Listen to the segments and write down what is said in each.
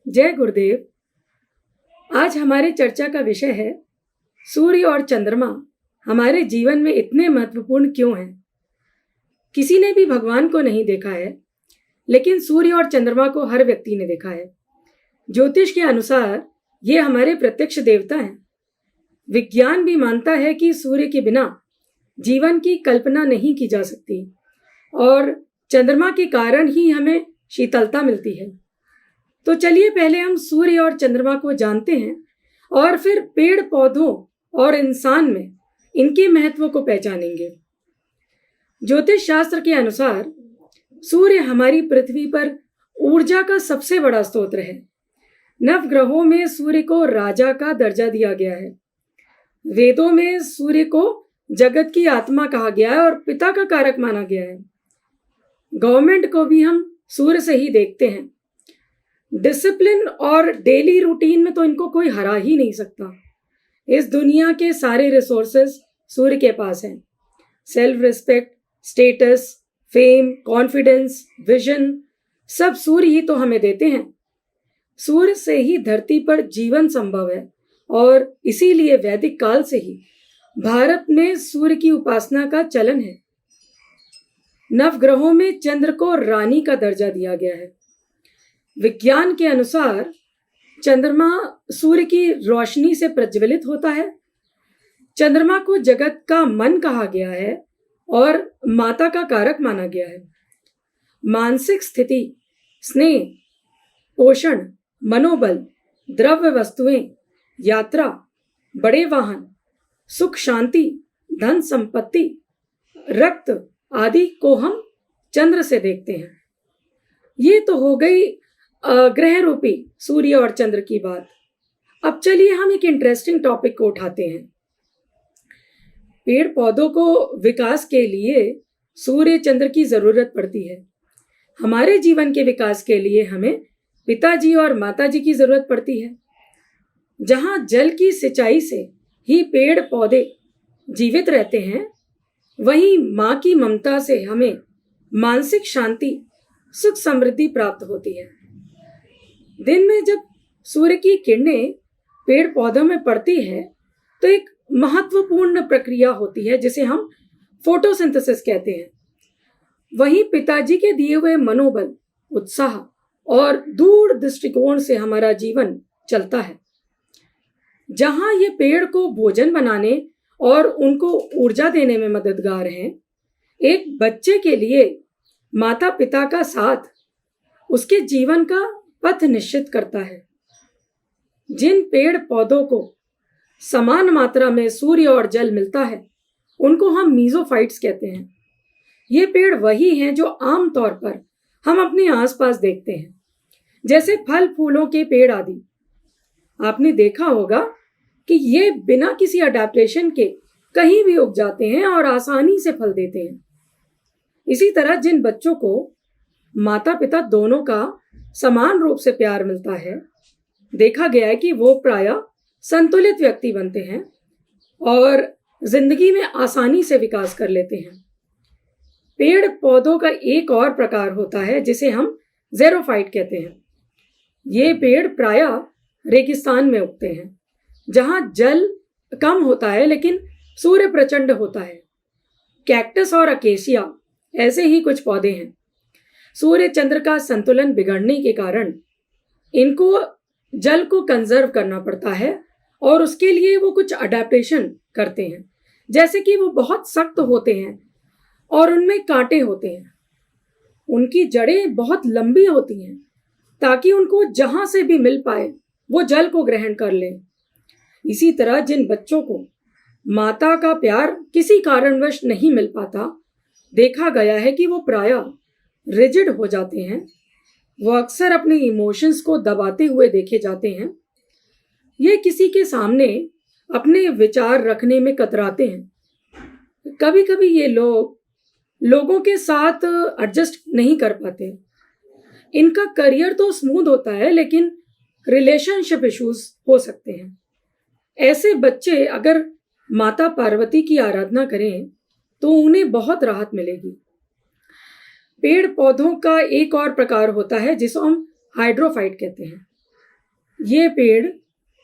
जय गुरुदेव। आज हमारे चर्चा का विषय है सूर्य और चंद्रमा हमारे जीवन में इतने महत्वपूर्ण क्यों हैं। किसी ने भी भगवान को नहीं देखा है, लेकिन सूर्य और चंद्रमा को हर व्यक्ति ने देखा है। ज्योतिष के अनुसार ये हमारे प्रत्यक्ष देवता हैं। विज्ञान भी मानता है कि सूर्य के बिना जीवन की कल्पना नहीं की जा सकती और चंद्रमा के कारण ही हमें शीतलता मिलती है। तो चलिए पहले हम सूर्य और चंद्रमा को जानते हैं और फिर पेड़ पौधों और इंसान में इनके महत्व को पहचानेंगे। ज्योतिष शास्त्र के अनुसार सूर्य हमारी पृथ्वी पर ऊर्जा का सबसे बड़ा स्रोत है। नवग्रहों में सूर्य को राजा का दर्जा दिया गया है। वेदों में सूर्य को जगत की आत्मा कहा गया है और पिता का कारक माना गया है। गवर्नमेंट को भी हम सूर्य से ही देखते हैं। डिसिप्लिन और डेली रूटीन में तो इनको कोई हरा ही नहीं सकता। इस दुनिया के सारे रिसोर्सेज सूर्य के पास हैं। Self respect, status, fame, confidence, vision सब सूर्य ही तो हमें देते हैं। सूर्य से ही धरती पर जीवन संभव है और इसीलिए वैदिक काल से ही भारत में सूर्य की उपासना का चलन है। नवग्रहों में चंद्र को रानी का दर्जा दिया गया है। विज्ञान के अनुसार चंद्रमा सूर्य की रोशनी से प्रज्वलित होता है। चंद्रमा को जगत का मन कहा गया है और माता का कारक माना गया है। मानसिक स्थिति, स्नेह, पोषण, मनोबल, द्रव्य वस्तुएं, यात्रा, बड़े वाहन, सुख शांति, धन संपत्ति, रक्त आदि को हम चंद्र से देखते हैं। ये तो हो गई ग्रह रूपी सूर्य और चंद्र की बात। अब चलिए हम एक इंटरेस्टिंग टॉपिक को उठाते हैं। पेड़ पौधों को विकास के लिए सूर्य चंद्र की जरूरत पड़ती है। हमारे जीवन के विकास के लिए हमें पिताजी और माताजी की जरूरत पड़ती है। जहां जल की सिंचाई से ही पेड़ पौधे जीवित रहते हैं, वहीं माँ की ममता से हमें मानसिक शांति, सुख समृद्धि प्राप्त होती है। दिन में जब सूर्य की किरणें पेड़ पौधों में पड़ती है तो एक महत्वपूर्ण प्रक्रिया होती है जिसे हम फोटोसिंथेसिस कहते हैं। वहीं पिताजी के दिए हुए मनोबल, उत्साह और दूर दृष्टिकोण से हमारा जीवन चलता है। जहां ये पेड़ को भोजन बनाने और उनको ऊर्जा देने में मददगार हैं, एक बच्चे के लिए माता पिता का साथ उसके जीवन का पथ निश्चित करता है। जिन पेड़ पौधों को समान मात्रा में सूर्य और जल मिलता है, उनको हम मीजोफाइट्स कहते हैं। ये पेड़ वही हैं जो आम तौर पर हम अपने आसपास देखते हैं, जैसे फल फूलों के पेड़ आदि। आपने देखा होगा कि ये बिना किसी अडेप्टेशन के कहीं भी उग जाते हैं और आसानी से फल देते हैं। इसी तरह जिन बच्चों को माता पिता दोनों का समान रूप से प्यार मिलता है, देखा गया है कि वो प्रायः संतुलित व्यक्ति बनते हैं और जिंदगी में आसानी से विकास कर लेते हैं। पेड़ पौधों का एक और प्रकार होता है जिसे हम ज़ेरोफाइट कहते हैं। ये पेड़ प्रायः रेगिस्तान में उगते हैं, जहां जल कम होता है लेकिन सूर्य प्रचंड होता है। कैक्टस और अकेसिया ऐसे ही कुछ पौधे हैं। सूर्य चंद्र का संतुलन बिगड़ने के कारण इनको जल को कंजर्व करना पड़ता है और उसके लिए वो कुछ अडेप्टेशन करते हैं, जैसे कि वो बहुत सख्त होते हैं और उनमें कांटे होते हैं। उनकी जड़ें बहुत लंबी होती हैं ताकि उनको जहां से भी मिल पाए वो जल को ग्रहण कर लें। इसी तरह जिन बच्चों को माता का प्यार किसी कारणवश नहीं मिल पाता, देखा गया है कि वो प्रायः रिजिड हो जाते हैं। वो अक्सर अपने इमोशंस को दबाते हुए देखे जाते हैं। ये किसी के सामने अपने विचार रखने में कतराते हैं। कभी कभी ये लोगों के साथ एडजस्ट नहीं कर पाते। इनका करियर तो स्मूथ होता है लेकिन रिलेशनशिप इश्यूज हो सकते हैं। ऐसे बच्चे अगर माता पार्वती की आराधना करें तो उन्हें बहुत राहत मिलेगी। पेड़ पौधों का एक और प्रकार होता है जिसे हम हाइड्रोफाइट कहते हैं। ये पेड़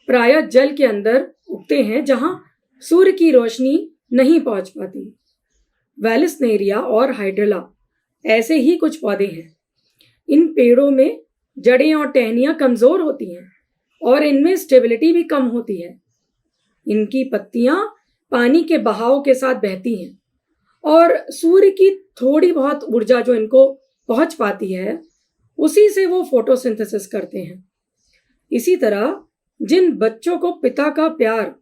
प्रायः जल के अंदर उगते हैं जहां सूर्य की रोशनी नहीं पहुंच पाती। वेलिस्नेरिया और हाइड्रेला ऐसे ही कुछ पौधे हैं। इन पेड़ों में जड़ें और टहनियां कमजोर होती हैं और इनमें स्टेबिलिटी भी कम होती है। इनकी पत्तियां पानी के बहाव के साथ बहती हैं और सूर्य की थोड़ी बहुत ऊर्जा जो इनको पहुंच पाती है उसी से वो फोटोसिंथेसिस करते हैं। इसी तरह जिन बच्चों को पिता का प्यार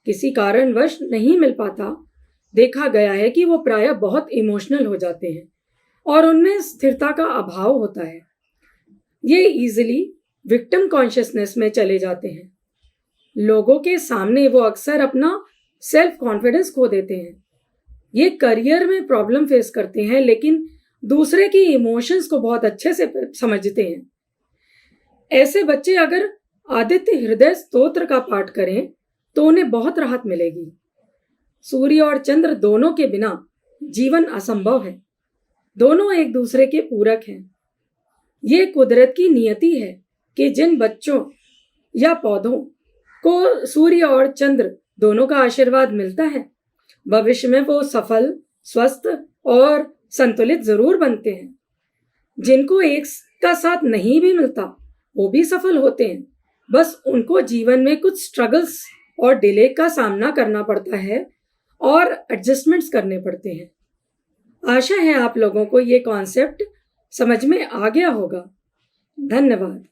किसी कारणवश नहीं मिल पाता, देखा गया है कि वो प्रायः बहुत इमोशनल हो जाते हैं और उनमें स्थिरता का अभाव होता है। ये इजीली विक्टिम कॉन्शियसनेस में चले जाते हैं। लोगों के सामने वो अक्सर अपना सेल्फ कॉन्फिडेंस खो देते हैं। ये करियर में प्रॉब्लम फेस करते हैं लेकिन दूसरे की इमोशंस को बहुत अच्छे से समझते हैं। ऐसे बच्चे अगर आदित्य हृदय स्तोत्र का पाठ करें तो उन्हें बहुत राहत मिलेगी। सूर्य और चंद्र दोनों के बिना जीवन असंभव है। दोनों एक दूसरे के पूरक हैं। ये कुदरत की नियति है कि जिन बच्चों या पौधों को सूर्य और चंद्र दोनों का आशीर्वाद मिलता है, भविष्य में वो सफल, स्वस्थ और संतुलित जरूर बनते हैं। जिनको एक का साथ नहीं भी मिलता, वो भी सफल होते हैं। बस उनको जीवन में कुछ स्ट्रगल्स और डिले का सामना करना पड़ता है और एडजस्टमेंट्स करने पड़ते हैं। आशा है आप लोगों को ये कॉन्सेप्ट समझ में आ गया होगा। धन्यवाद।